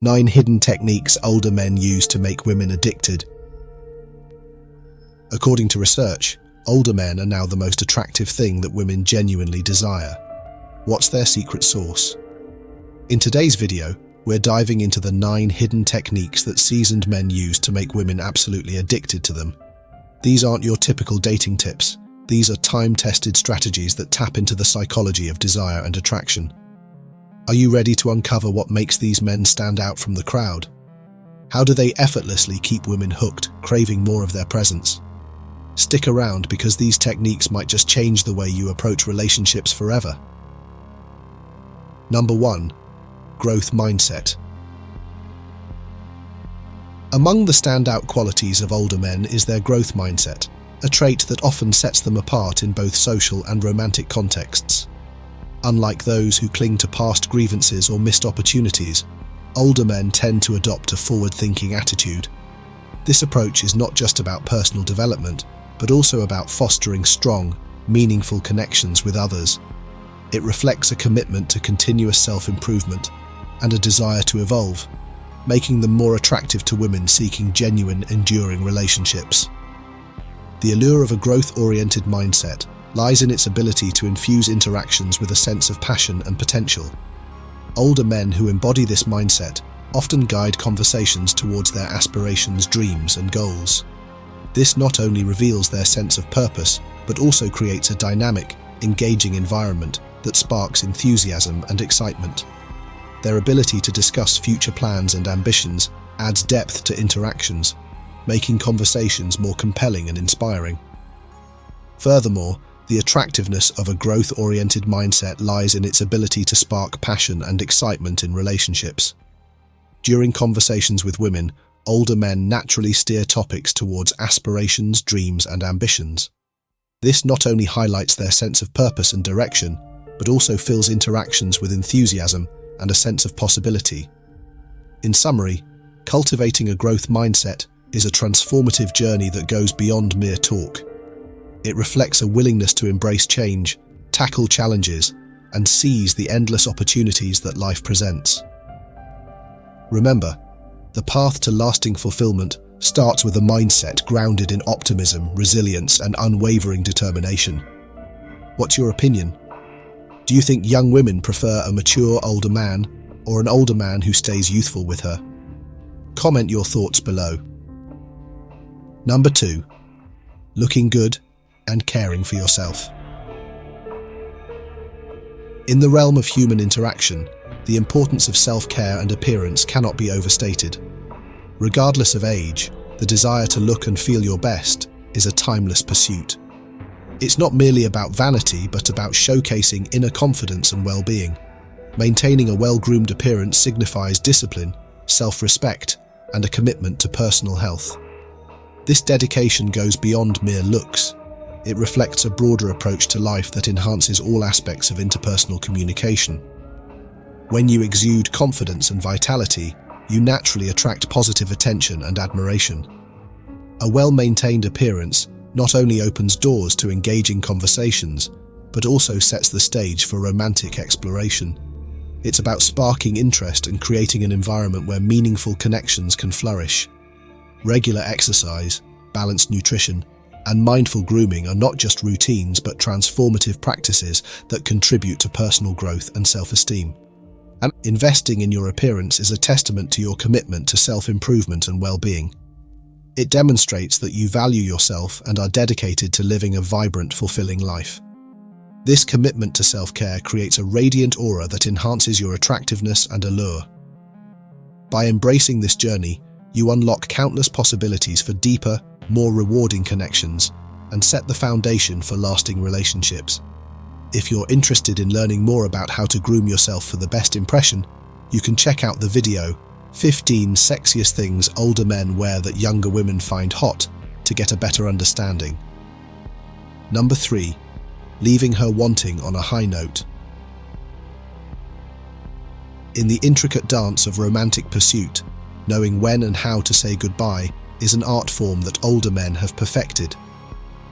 9 hidden techniques older men use to make women addicted. According to research, older men are now the most attractive thing that women genuinely desire. What's their secret sauce? In today's video, we're diving into the 9 hidden techniques that seasoned men use to make women absolutely addicted to them. These aren't your typical dating tips. These are time-tested strategies that tap into the psychology of desire and attraction. Are you ready to uncover what makes these men stand out from the crowd? How do they effortlessly keep women hooked, craving more of their presence? Stick around because these techniques might just change the way you approach relationships forever. Number 1. Growth mindset. Among the standout qualities of older men is their growth mindset, a trait that often sets them apart in both social and romantic contexts. Unlike those who cling to past grievances or missed opportunities, older men tend to adopt a forward-thinking attitude. This approach is not just about personal development, but also about fostering strong, meaningful connections with others. It reflects a commitment to continuous self-improvement and a desire to evolve, making them more attractive to women seeking genuine, enduring relationships. The allure of a growth-oriented mindset lies in its ability to infuse interactions with a sense of passion and potential. Older men who embody this mindset often guide conversations towards their aspirations, dreams, and goals. This not only reveals their sense of purpose, but also creates a dynamic, engaging environment that sparks enthusiasm and excitement. Their ability to discuss future plans and ambitions adds depth to interactions, making conversations more compelling and inspiring. Furthermore, the attractiveness of a growth-oriented mindset lies in its ability to spark passion and excitement in relationships. During conversations with women, older men naturally steer topics towards aspirations, dreams, and ambitions. This not only highlights their sense of purpose and direction, but also fills interactions with enthusiasm and a sense of possibility. In summary, cultivating a growth mindset is a transformative journey that goes beyond mere talk. It reflects a willingness to embrace change, tackle challenges, and seize the endless opportunities that life presents. Remember, the path to lasting fulfillment starts with a mindset grounded in optimism, resilience, and unwavering determination. What's your opinion? Do you think young women prefer a mature older man or an older man who stays youthful with her? Comment your thoughts below. Number 2. Looking good and caring for yourself. In the realm of human interaction, the importance of self-care and appearance cannot be overstated. Regardless of age, the desire to look and feel your best is a timeless pursuit. It's not merely about vanity, but about showcasing inner confidence and well-being. Maintaining a well-groomed appearance signifies discipline, self-respect, and a commitment to personal health. This dedication goes beyond mere looks. It reflects a broader approach to life that enhances all aspects of interpersonal communication. When you exude confidence and vitality, you naturally attract positive attention and admiration. A well-maintained appearance not only opens doors to engaging conversations, but also sets the stage for romantic exploration. It's about sparking interest and creating an environment where meaningful connections can flourish. Regular exercise, balanced nutrition, and mindful grooming are not just routines but transformative practices that contribute to personal growth and self-esteem. And investing in your appearance is a testament to your commitment to self-improvement and well-being. It demonstrates that you value yourself and are dedicated to living a vibrant, fulfilling life. This commitment to self-care creates a radiant aura that enhances your attractiveness and allure. By embracing this journey, you unlock countless possibilities for deeper, more rewarding connections and set the foundation for lasting relationships. If you're interested in learning more about how to groom yourself for the best impression, you can check out the video 15 Sexiest Things Older Men Wear That Younger Women Find Hot to get a better understanding. Number 3. Leaving her wanting on a high note. In the intricate dance of romantic pursuit, knowing when and how to say goodbye is an art form that older men have perfected.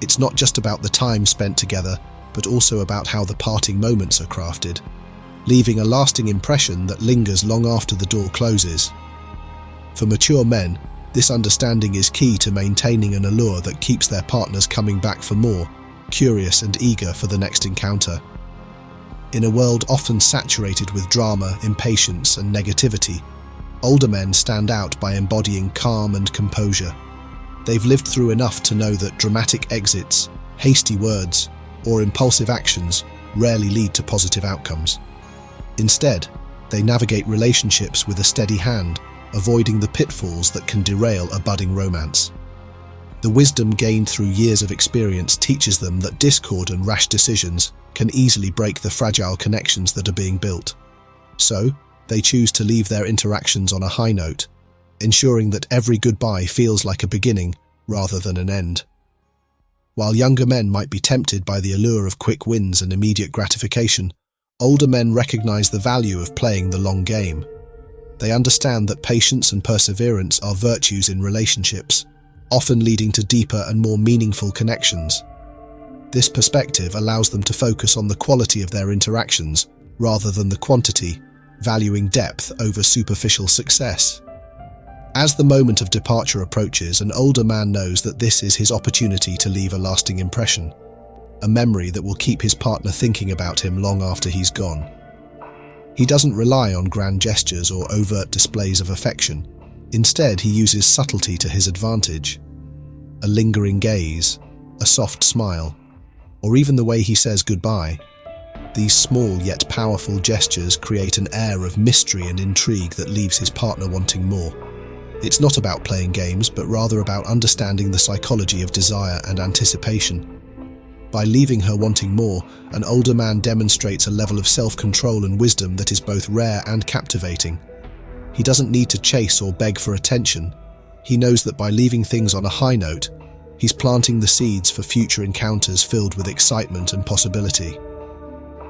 It's not just about the time spent together, but also about how the parting moments are crafted. leaving a lasting impression that lingers long after the door closes. For mature men, this understanding is key to maintaining an allure that keeps their partners coming back for more, curious and eager for the next encounter. In a world often saturated with drama, impatience, and negativity, older men stand out by embodying calm and composure. They've lived through enough to know that dramatic exits, hasty words, or impulsive actions rarely lead to positive outcomes. Instead, they navigate relationships with a steady hand, avoiding the pitfalls that can derail a budding romance. The wisdom gained through years of experience teaches them that discord and rash decisions can easily break the fragile connections that are being built. So, they choose to leave their interactions on a high note, ensuring that every goodbye feels like a beginning rather than an end. While younger men might be tempted by the allure of quick wins and immediate gratification, older men recognize the value of playing the long game. They understand that patience and perseverance are virtues in relationships, often leading to deeper and more meaningful connections. This perspective allows them to focus on the quality of their interactions rather than the quantity, valuing depth over superficial success. As the moment of departure approaches, an older man knows that this is his opportunity to leave a lasting impression, a memory that will keep his partner thinking about him long after he's gone. He doesn't rely on grand gestures or overt displays of affection. Instead, he uses subtlety to his advantage. A lingering gaze, a soft smile, or even the way he says goodbye. These small yet powerful gestures create an air of mystery and intrigue that leaves his partner wanting more. It's not about playing games, but rather about understanding the psychology of desire and anticipation. By leaving her wanting more, an older man demonstrates a level of self-control and wisdom that is both rare and captivating. He doesn't need to chase or beg for attention. He knows that by leaving things on a high note, he's planting the seeds for future encounters filled with excitement and possibility.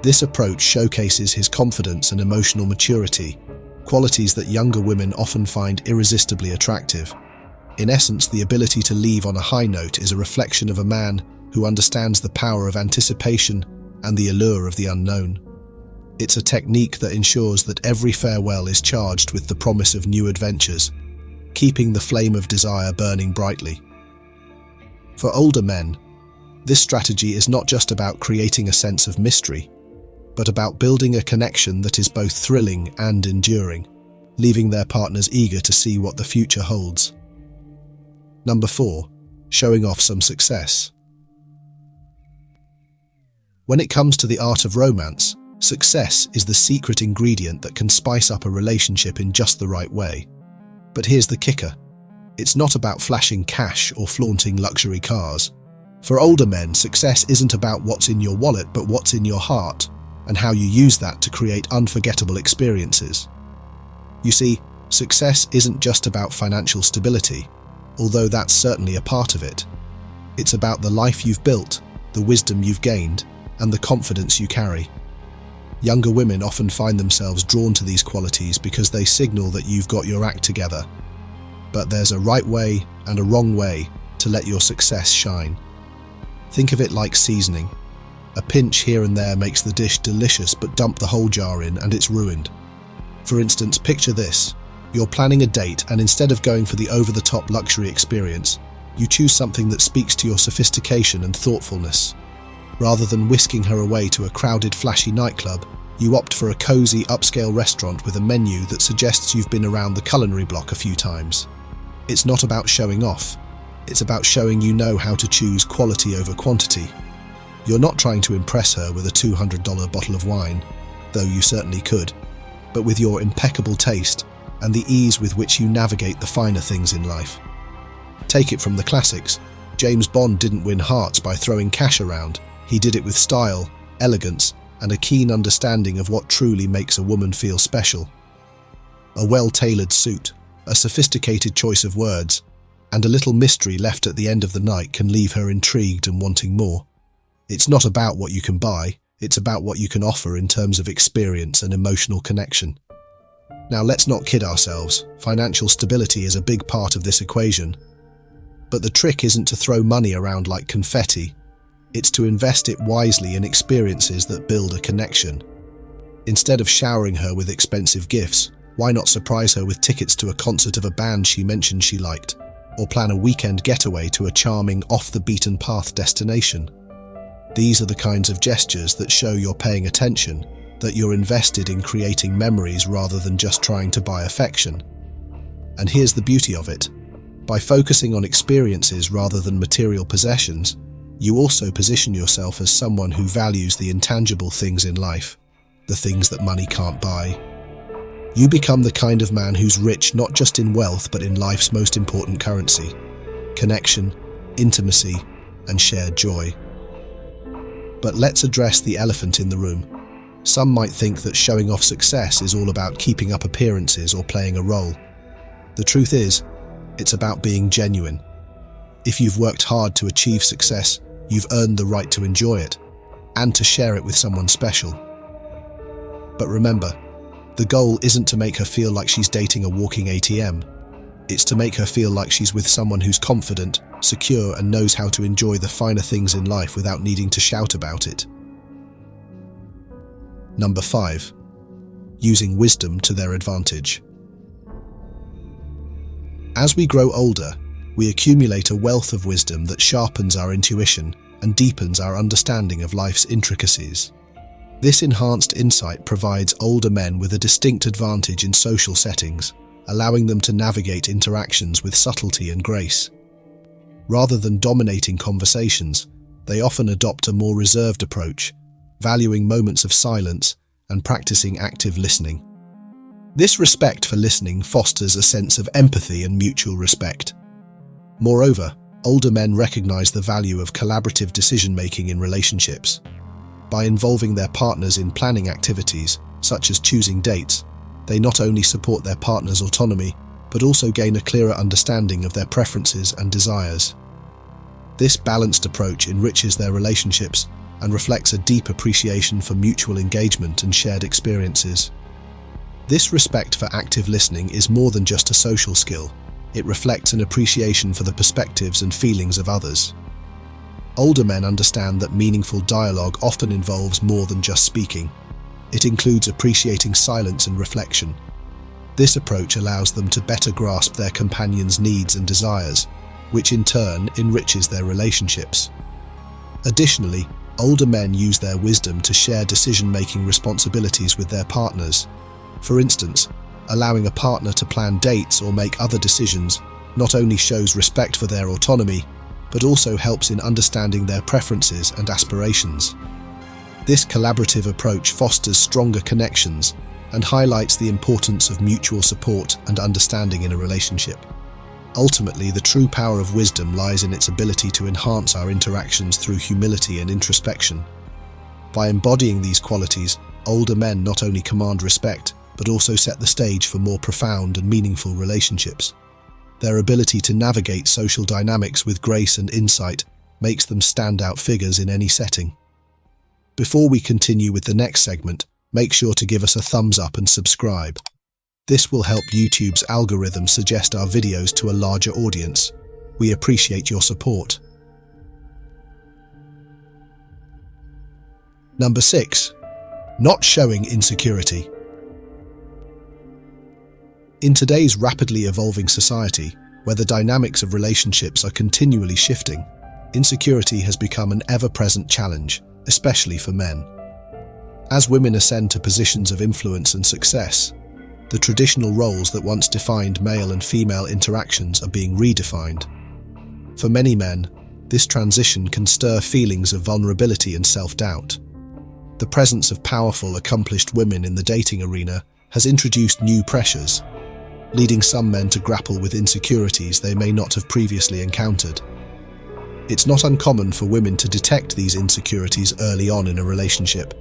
This approach showcases his confidence and emotional maturity, qualities that younger women often find irresistibly attractive. In essence, the ability to leave on a high note is a reflection of a man who understands the power of anticipation and the allure of the unknown. It's a technique that ensures that every farewell is charged with the promise of new adventures, keeping the flame of desire burning brightly. For older men, this strategy is not just about creating a sense of mystery, but about building a connection that is both thrilling and enduring, leaving their partners eager to see what the future holds. Number 4. Showing off some success. When it comes to the art of romance, success is the secret ingredient that can spice up a relationship in just the right way. But here's the kicker. It's not about flashing cash or flaunting luxury cars. For older men, success isn't about what's in your wallet, but what's in your heart, and how you use that to create unforgettable experiences. You see, success isn't just about financial stability, although that's certainly a part of it. It's about the life you've built, the wisdom you've gained, and the confidence you carry. Younger women often find themselves drawn to these qualities because they signal that you've got your act together. But there's a right way and a wrong way to let your success shine. Think of it like seasoning. A pinch here and there makes the dish delicious, but dump the whole jar in and it's ruined. For instance, picture this. You're planning a date, and instead of going for the over-the-top luxury experience, you choose something that speaks to your sophistication and thoughtfulness. Rather than whisking her away to a crowded, flashy nightclub, you opt for a cozy, upscale restaurant with a menu that suggests you've been around the culinary block a few times. It's not about showing off. It's about showing you know how to choose quality over quantity. You're not trying to impress her with a $200 bottle of wine, though you certainly could, but with your impeccable taste and the ease with which you navigate the finer things in life. Take it from the classics. James Bond didn't win hearts by throwing cash around. He did it with style, elegance, and a keen understanding of what truly makes a woman feel special. A well-tailored suit, a sophisticated choice of words, and a little mystery left at the end of the night can leave her intrigued and wanting more. It's not about what you can buy, it's about what you can offer in terms of experience and emotional connection. Now, let's not kid ourselves. Financial stability is a big part of this equation. But the trick isn't to throw money around like confetti. It's to invest it wisely in experiences that build a connection. Instead of showering her with expensive gifts, why not surprise her with tickets to a concert of a band she mentioned she liked, or plan a weekend getaway to a charming off-the-beaten-path destination? These are the kinds of gestures that show you're paying attention, that you're invested in creating memories rather than just trying to buy affection. And here's the beauty of it. By focusing on experiences rather than material possessions, you also position yourself as someone who values the intangible things in life, the things that money can't buy. You become the kind of man who's rich not just in wealth but in life's most important currency: connection, intimacy, and shared joy. But let's address the elephant in the room. Some might think that showing off success is all about keeping up appearances or playing a role. The truth is, it's about being genuine. If you've worked hard to achieve success, you've earned the right to enjoy it and to share it with someone special. But remember, the goal isn't to make her feel like she's dating a walking ATM. It's to make her feel like she's with someone who's confident, secure, and knows how to enjoy the finer things in life without needing to shout about it. Number 5. Using wisdom to their advantage. As we grow older, we accumulate a wealth of wisdom that sharpens our intuition and deepens our understanding of life's intricacies. This enhanced insight provides older men with a distinct advantage in social settings, allowing them to navigate interactions with subtlety and grace. Rather than dominating conversations, they often adopt a more reserved approach, valuing moments of silence and practicing active listening. This respect for listening fosters a sense of empathy and mutual respect. Moreover, older men recognize the value of collaborative decision-making in relationships. By involving their partners in planning activities, such as choosing dates, they not only support their partner's autonomy, but also gain a clearer understanding of their preferences and desires. This balanced approach enriches their relationships and reflects a deep appreciation for mutual engagement and shared experiences. This respect for active listening is more than just a social skill. It reflects an appreciation for the perspectives and feelings of others. Older men understand that meaningful dialogue often involves more than just speaking. It includes appreciating silence and reflection. This approach allows them to better grasp their companion's needs and desires, which in turn enriches their relationships. Additionally, older men use their wisdom to share decision-making responsibilities with their partners. For instance, allowing a partner to plan dates or make other decisions not only shows respect for their autonomy, but also helps in understanding their preferences and aspirations. This collaborative approach fosters stronger connections and highlights the importance of mutual support and understanding in a relationship. Ultimately, the true power of wisdom lies in its ability to enhance our interactions through humility and introspection. By embodying these qualities, older men not only command respect, but also set the stage for more profound and meaningful relationships. Their ability to navigate social dynamics with grace and insight makes them standout figures in any setting. Before we continue with the next segment, make sure to give us a thumbs up and subscribe. This will help YouTube's algorithm suggest our videos to a larger audience. We appreciate your support. Number 6. Not showing insecurity. In today's rapidly evolving society, where the dynamics of relationships are continually shifting, insecurity has become an ever-present challenge, especially for men. As women ascend to positions of influence and success, the traditional roles that once defined male and female interactions are being redefined. For many men, this transition can stir feelings of vulnerability and self-doubt. The presence of powerful, accomplished women in the dating arena has introduced new pressures, leading some men to grapple with insecurities they may not have previously encountered. It's not uncommon for women to detect these insecurities early on in a relationship.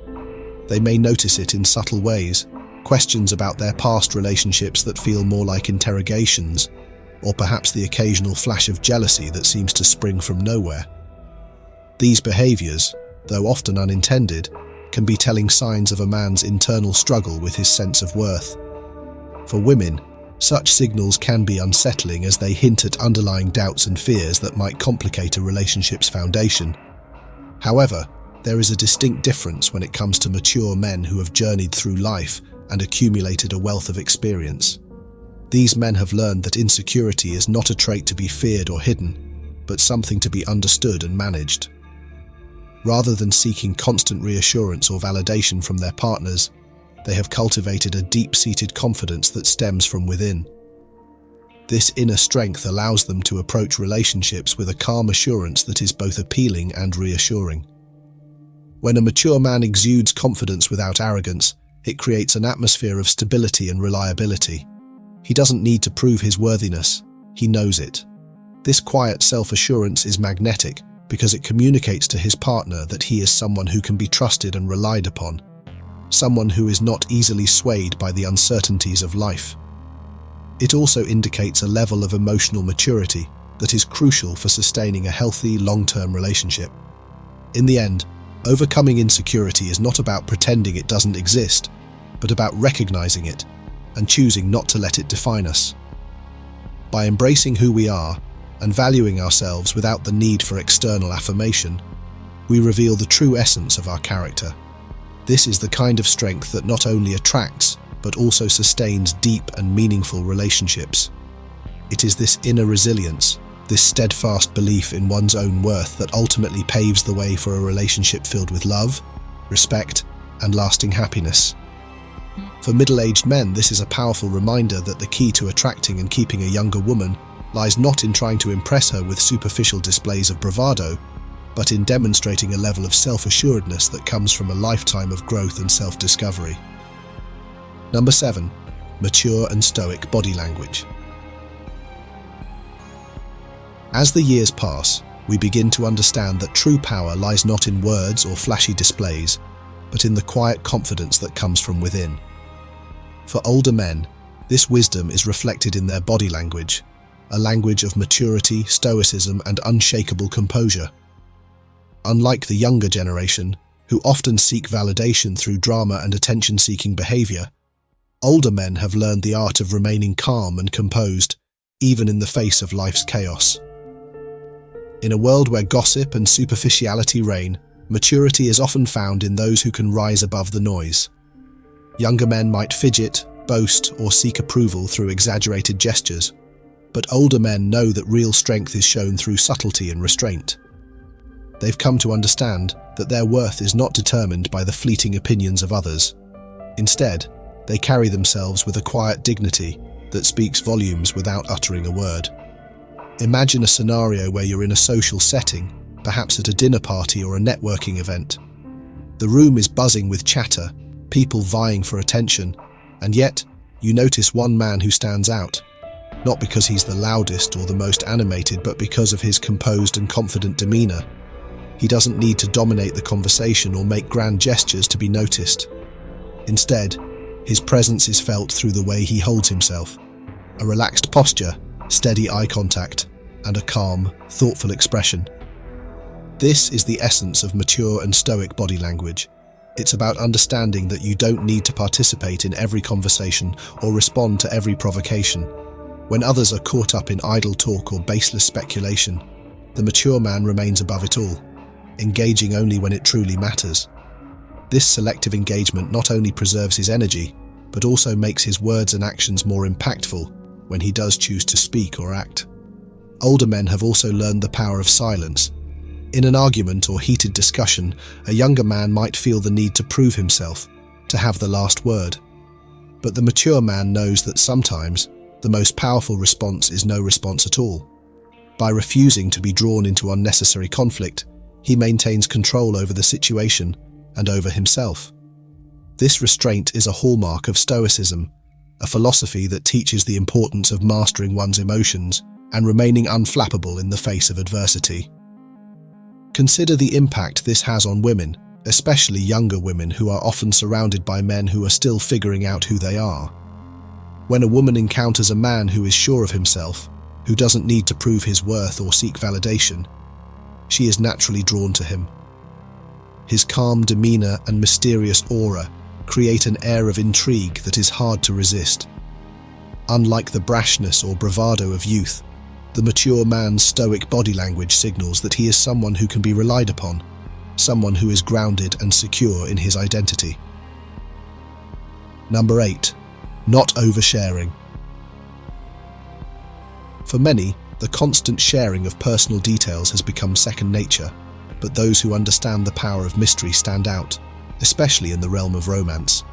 They may notice it in subtle ways, questions about their past relationships that feel more like interrogations, or perhaps the occasional flash of jealousy that seems to spring from nowhere. These behaviors, though often unintended, can be telling signs of a man's internal struggle with his sense of worth. For women, such signals can be unsettling as they hint at underlying doubts and fears that might complicate a relationship's foundation. However, there is a distinct difference when it comes to mature men who have journeyed through life and accumulated a wealth of experience. These men have learned that insecurity is not a trait to be feared or hidden, but something to be understood and managed. Rather than seeking constant reassurance or validation from their partners, they have cultivated a deep-seated confidence that stems from within. This inner strength allows them to approach relationships with a calm assurance that is both appealing and reassuring. When a mature man exudes confidence without arrogance, it creates an atmosphere of stability and reliability. He doesn't need to prove his worthiness, he knows it. This quiet self-assurance is magnetic because it communicates to his partner that he is someone who can be trusted and relied upon, someone who is not easily swayed by the uncertainties of life. It also indicates a level of emotional maturity that is crucial for sustaining a healthy, long-term relationship. In the end, overcoming insecurity is not about pretending it doesn't exist, but about recognizing it and choosing not to let it define us. By embracing who we are and valuing ourselves without the need for external affirmation, we reveal the true essence of our character. This is the kind of strength that not only attracts, but also sustains deep and meaningful relationships. It is this inner resilience, this steadfast belief in one's own worth that ultimately paves the way for a relationship filled with love, respect, and lasting happiness. For middle-aged men, this is a powerful reminder that the key to attracting and keeping a younger woman lies not in trying to impress her with superficial displays of bravado, but in demonstrating a level of self-assuredness that comes from a lifetime of growth and self-discovery. Number 7. Mature and stoic body language. As the years pass, we begin to understand that true power lies not in words or flashy displays, but in the quiet confidence that comes from within. For older men, this wisdom is reflected in their body language, a language of maturity, stoicism, and unshakable composure. Unlike the younger generation, who often seek validation through drama and attention-seeking behavior, older men have learned the art of remaining calm and composed, even in the face of life's chaos. In a world where gossip and superficiality reign, maturity is often found in those who can rise above the noise. Younger men might fidget, boast, or seek approval through exaggerated gestures, but older men know that real strength is shown through subtlety and restraint. They've come to understand that their worth is not determined by the fleeting opinions of others. Instead, they carry themselves with a quiet dignity that speaks volumes without uttering a word. Imagine a scenario where you're in a social setting, perhaps at a dinner party or a networking event. The room is buzzing with chatter, people vying for attention, and yet you notice one man who stands out, not because he's the loudest or the most animated, but because of his composed and confident demeanor. He doesn't need to dominate the conversation or make grand gestures to be noticed. Instead, his presence is felt through the way he holds himself, a relaxed posture, steady eye contact, and a calm, thoughtful expression. This is the essence of mature and stoic body language. It's about understanding that you don't need to participate in every conversation or respond to every provocation. When others are caught up in idle talk or baseless speculation, the mature man remains above it all, engaging only when it truly matters. This selective engagement not only preserves his energy, but also makes his words and actions more impactful when he does choose to speak or act. Older men have also learned the power of silence. In an argument or heated discussion, a younger man might feel the need to prove himself, to have the last word. But the mature man knows that sometimes the most powerful response is no response at all. By refusing to be drawn into unnecessary conflict, he maintains control over the situation and over himself. This restraint is a hallmark of Stoicism, a philosophy that teaches the importance of mastering one's emotions and remaining unflappable in the face of adversity. Consider the impact this has on women, especially younger women who are often surrounded by men who are still figuring out who they are. When a woman encounters a man who is sure of himself, who doesn't need to prove his worth or seek validation, she is naturally drawn to him. His calm demeanor and mysterious aura create an air of intrigue that is hard to resist. Unlike the brashness or bravado of youth, the mature man's stoic body language signals that he is someone who can be relied upon. someone who is grounded and secure in his identity. Number 8. Not oversharing. For many, the constant sharing of personal details has become second nature, but those who understand the power of mystery stand out, especially in the realm of romance.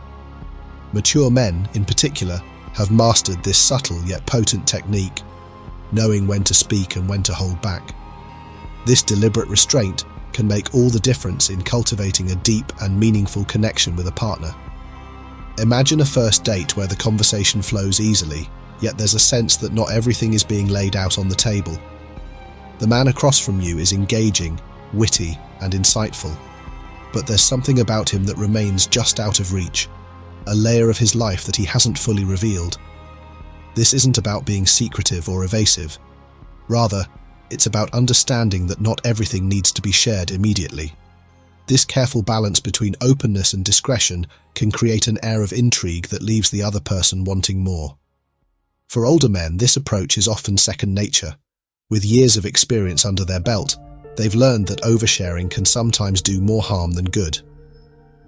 Mature men, in particular, have mastered this subtle yet potent technique, knowing when to speak and when to hold back. This deliberate restraint can make all the difference in cultivating a deep and meaningful connection with a partner. Imagine a first date where the conversation flows easily, yet there's a sense that not everything is being laid out on the table. The man across from you is engaging, witty, and insightful, but there's something about him that remains just out of reach, a layer of his life that he hasn't fully revealed. This isn't about being secretive or evasive. Rather, it's about understanding that not everything needs to be shared immediately. This careful balance between openness and discretion can create an air of intrigue that leaves the other person wanting more. For older men, this approach is often second nature. With years of experience under their belt, they've learned that oversharing can sometimes do more harm than good.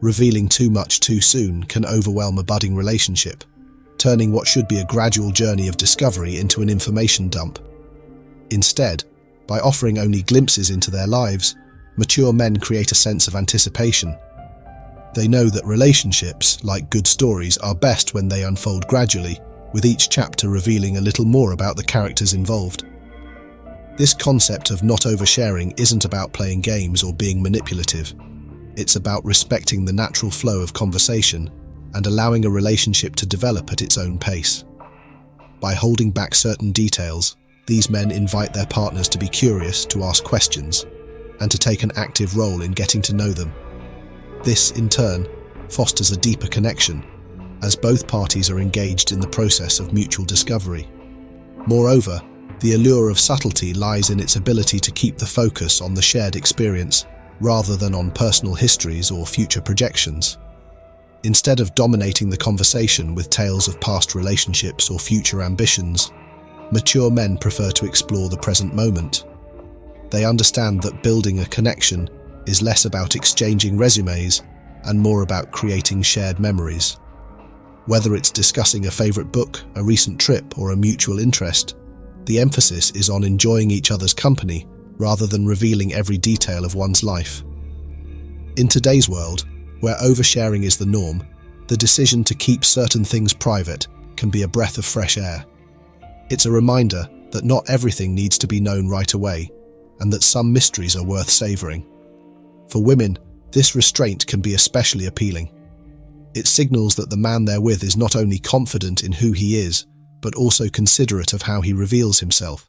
Revealing too much too soon can overwhelm a budding relationship, turning what should be a gradual journey of discovery into an information dump. Instead, by offering only glimpses into their lives, mature men create a sense of anticipation. They know that relationships, like good stories, are best when they unfold gradually, with each chapter revealing a little more about the characters involved. This concept of not oversharing isn't about playing games or being manipulative. It's about respecting the natural flow of conversation and allowing a relationship to develop at its own pace. By holding back certain details, these men invite their partners to be curious, to ask questions, and to take an active role in getting to know them. This, in turn, fosters a deeper connection, as both parties are engaged in the process of mutual discovery. Moreover, the allure of subtlety lies in its ability to keep the focus on the shared experience, rather than on personal histories or future projections. Instead of dominating the conversation with tales of past relationships or future ambitions, mature men prefer to explore the present moment. They understand that building a connection is less about exchanging resumes and more about creating shared memories. Whether it's discussing a favorite book, a recent trip, or a mutual interest, the emphasis is on enjoying each other's company rather than revealing every detail of one's life. In today's world, where oversharing is the norm, the decision to keep certain things private can be a breath of fresh air. It's a reminder that not everything needs to be known right away, and that some mysteries are worth savoring. For women, this restraint can be especially appealing. It signals that the man they're with is not only confident in who he is, but also considerate of how he reveals himself.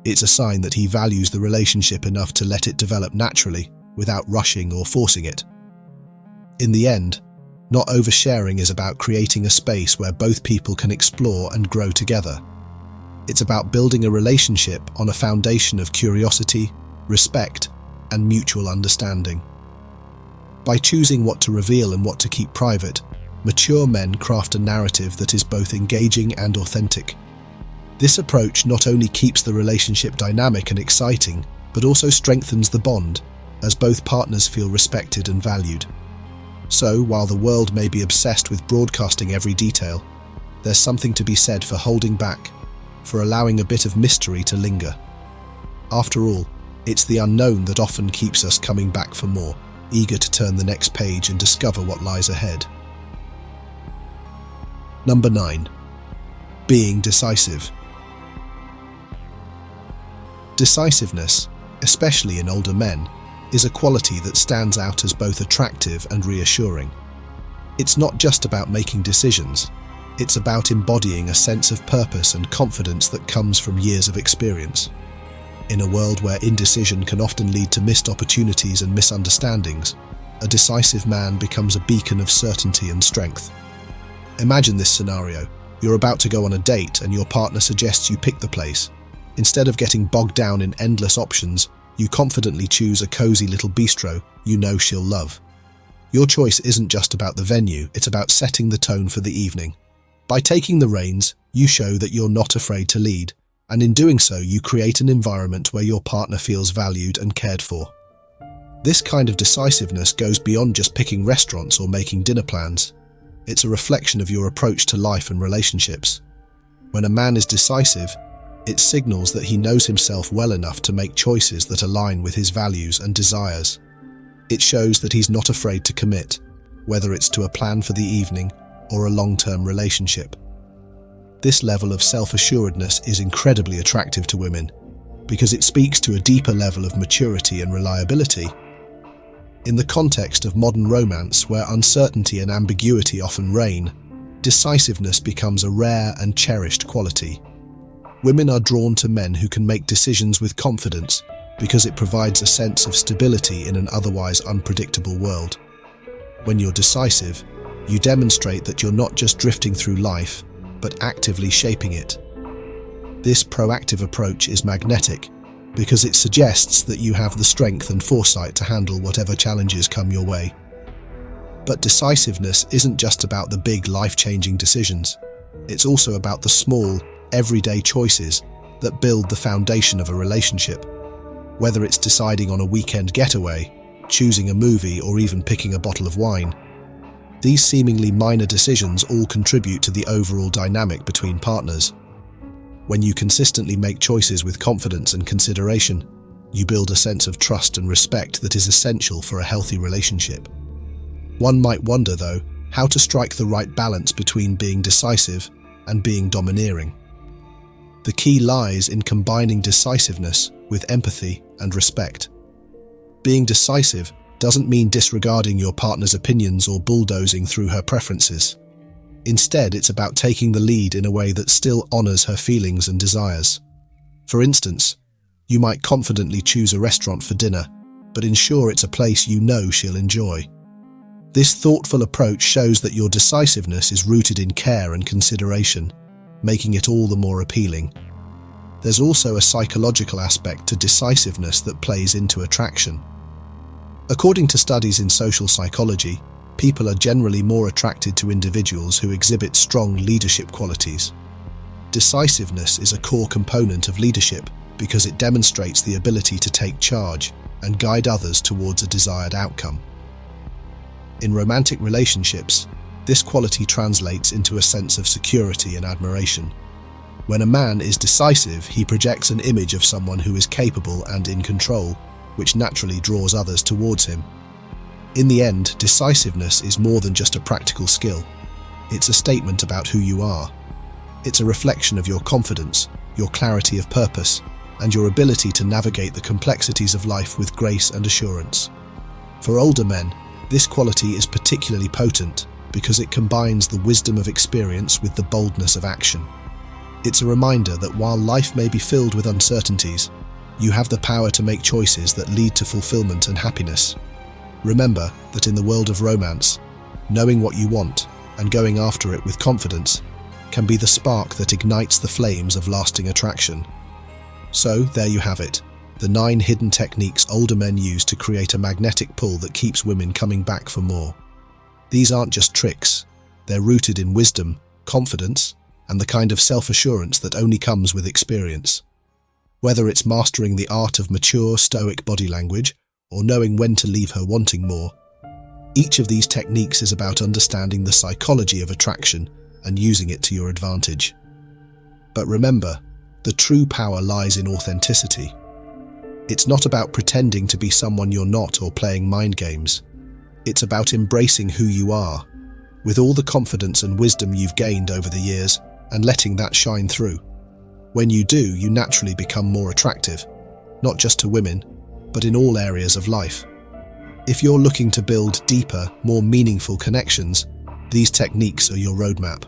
It's a sign that he values the relationship enough to let it develop naturally, without rushing or forcing it. In the end, not oversharing is about creating a space where both people can explore and grow together. It's about building a relationship on a foundation of curiosity, respect, and mutual understanding. By choosing what to reveal and what to keep private, mature men craft a narrative that is both engaging and authentic. This approach not only keeps the relationship dynamic and exciting, but also strengthens the bond, as both partners feel respected and valued. So, while the world may be obsessed with broadcasting every detail, there's something to be said for holding back, for allowing a bit of mystery to linger. After all, it's the unknown that often keeps us coming back for more, eager to turn the next page and discover what lies ahead. Number 9. Being decisive. Decisiveness, especially in older men, is a quality that stands out as both attractive and reassuring. It's not just about making decisions, it's about embodying a sense of purpose and confidence that comes from years of experience. In a world where indecision can often lead to missed opportunities and misunderstandings, a decisive man becomes a beacon of certainty and strength. Imagine this scenario. You're about to go on a date and your partner suggests you pick the place. Instead of getting bogged down in endless options, you confidently choose a cozy little bistro you know she'll love. Your choice isn't just about the venue, it's about setting the tone for the evening. By taking the reins, you show that you're not afraid to lead, and in doing so you create an environment where your partner feels valued and cared for. This kind of decisiveness goes beyond just picking restaurants or making dinner plans. It's a reflection of your approach to life and relationships. When a man is decisive, it signals that he knows himself well enough to make choices that align with his values and desires. It shows that he's not afraid to commit, whether it's to a plan for the evening or a long-term relationship. This level of self-assuredness is incredibly attractive to women because it speaks to a deeper level of maturity and reliability. In the context of modern romance, where uncertainty and ambiguity often reign, decisiveness becomes a rare and cherished quality. Women are drawn to men who can make decisions with confidence because it provides a sense of stability in an otherwise unpredictable world. When you're decisive, you demonstrate that you're not just drifting through life, but actively shaping it. This proactive approach is magnetic because it suggests that you have the strength and foresight to handle whatever challenges come your way. But decisiveness isn't just about the big life-changing decisions. It's also about the small, everyday choices that build the foundation of a relationship. Whether it's deciding on a weekend getaway, choosing a movie, or even picking a bottle of wine, these seemingly minor decisions all contribute to the overall dynamic between partners. When you consistently make choices with confidence and consideration, you build a sense of trust and respect that is essential for a healthy relationship. One might wonder, though, how to strike the right balance between being decisive and being domineering. The key lies in combining decisiveness with empathy and respect. Being decisive doesn't mean disregarding your partner's opinions or bulldozing through her preferences. Instead, it's about taking the lead in a way that still honors her feelings and desires. For instance, you might confidently choose a restaurant for dinner, but ensure it's a place you know she'll enjoy. This thoughtful approach shows that your decisiveness is rooted in care and consideration, making it all the more appealing. There's also a psychological aspect to decisiveness that plays into attraction. According to studies in social psychology, people are generally more attracted to individuals who exhibit strong leadership qualities. Decisiveness is a core component of leadership because it demonstrates the ability to take charge and guide others towards a desired outcome. In romantic relationships, this quality translates into a sense of security and admiration. When a man is decisive, he projects an image of someone who is capable and in control, which naturally draws others towards him. In the end, decisiveness is more than just a practical skill. It's a statement about who you are. It's a reflection of your confidence, your clarity of purpose, and your ability to navigate the complexities of life with grace and assurance. For older men, this quality is particularly potent because it combines the wisdom of experience with the boldness of action. It's a reminder that while life may be filled with uncertainties, you have the power to make choices that lead to fulfillment and happiness. Remember that in the world of romance, knowing what you want and going after it with confidence can be the spark that ignites the flames of lasting attraction. So, there you have it, the 9 hidden techniques older men use to create a magnetic pull that keeps women coming back for more. These aren't just tricks, they're rooted in wisdom, confidence, and the kind of self-assurance that only comes with experience. Whether it's mastering the art of mature, stoic body language, or knowing when to leave her wanting more, each of these techniques is about understanding the psychology of attraction and using it to your advantage. But remember, the true power lies in authenticity. It's not about pretending to be someone you're not or playing mind games. It's about embracing who you are, with all the confidence and wisdom you've gained over the years, and letting that shine through. When you do, you naturally become more attractive, not just to women, but in all areas of life. If you're looking to build deeper, more meaningful connections, these techniques are your roadmap.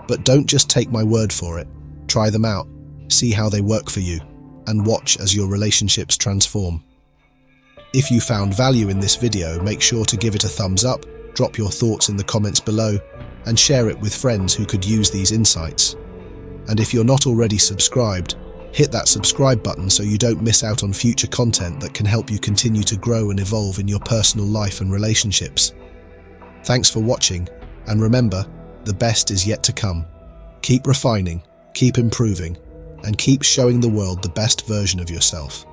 But don't just take my word for it. Try them out, see how they work for you, and watch as your relationships transform. If you found value in this video, make sure to give it a thumbs up, drop your thoughts in the comments below, and share it with friends who could use these insights. And if you're not already subscribed, hit that subscribe button so you don't miss out on future content that can help you continue to grow and evolve in your personal life and relationships. Thanks for watching, and remember, the best is yet to come. Keep refining, keep improving, and keep showing the world the best version of yourself.